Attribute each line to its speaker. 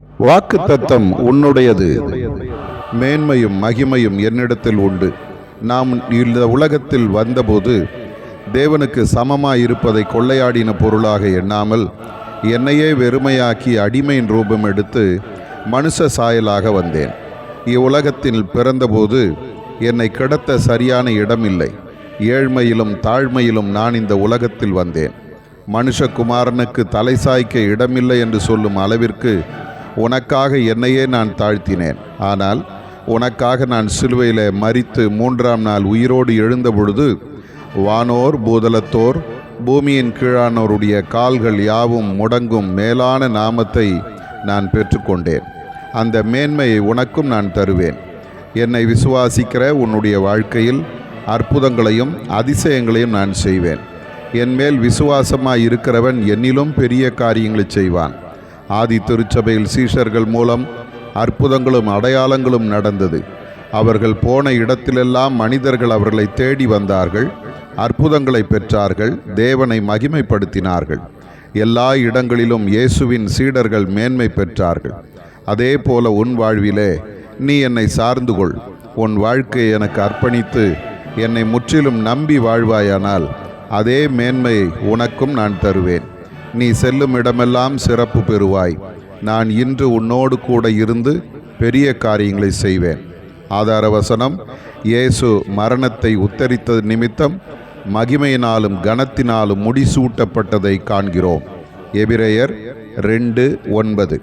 Speaker 1: வாக்குத்தத்தம் உன்னுடையது, மேன்மையும் மகிமையும் என்னிடத்தில் உண்டு. நாம் இந்த உலகத்தில் வந்தபோது தேவனுக்கு சமமாயிருப்பதை கொள்ளையாடின பொருளாக எண்ணாமல் என்னையே வெறுமையாக்கி அடிமையின் ரூபம் எடுத்து மனுஷ சாயலாக வந்தேன். இவ்வுலகத்தில் பிறந்தபோது என்னை கிடத்த சரியான இடமில்லை. ஏழ்மையிலும் தாழ்மையிலும் நான் இந்த உலகத்தில் வந்தேன். மனுஷகுமாரனுக்கு தலை சாய்க்க இடமில்லை என்று சொல்லும் அளவிற்கு உனக்காக என்னையே நான் தாழ்த்தினேன். ஆனால் உனக்காக நான் சிலுவையில் மரித்து 3ஆம் நாள் உயிரோடு எழுந்த பொழுது வானோர் பூதலத்தோர் பூமியின் கீழானோருடைய கால்கள் யாவும் முடங்கும் மேலான நாமத்தை நான் பெற்றுக்கொண்டேன். அந்த மேன்மையை உனக்கும் நான் தருவேன். என்னை விசுவாசிக்கிற உன்னுடைய வாழ்க்கையில் அற்புதங்களையும் அதிசயங்களையும் நான் செய்வேன். என்மேல் விசுவாசமாய் இருக்கிறவன் என்னிலும் பெரிய காரியங்களை செய்வான். ஆதி திருச்சபையில் சீஷர்கள் மூலம் அற்புதங்களும் அடையாளங்களும் நடந்தது. அவர்கள் போன இடத்திலெல்லாம் மனிதர்கள் அவர்களை தேடி வந்தார்கள், அற்புதங்களை பெற்றார்கள், தேவனை மகிமைப்படுத்தினார்கள். எல்லா இடங்களிலும் இயேசுவின் சீடர்கள் மேன்மை பெற்றார்கள். அதே போல உன் வாழ்விலே நீ என்னை சார்ந்து கொள். உன் வாழ்க்கையை எனக்கு அர்ப்பணித்து என்னை முற்றிலும் நம்பி வாழ்வாயானால் அதே மேன்மையை உனக்கும் நான் தருவேன். நீ செல்லும் இடமெல்லாம் சிறப்பு பெறுவாய். நான் இன்று உன்னோடு கூட இருந்து பெரிய காரியங்களை செய்வேன். ஆதார வசனம், இயேசு மரணத்தை உத்தரித்தது நிமித்தம் மகிமையினாலும் கனத்தினாலும் முடிசூட்டப்பட்டதை காண்கிறோம். எபிரெயர் 2:9.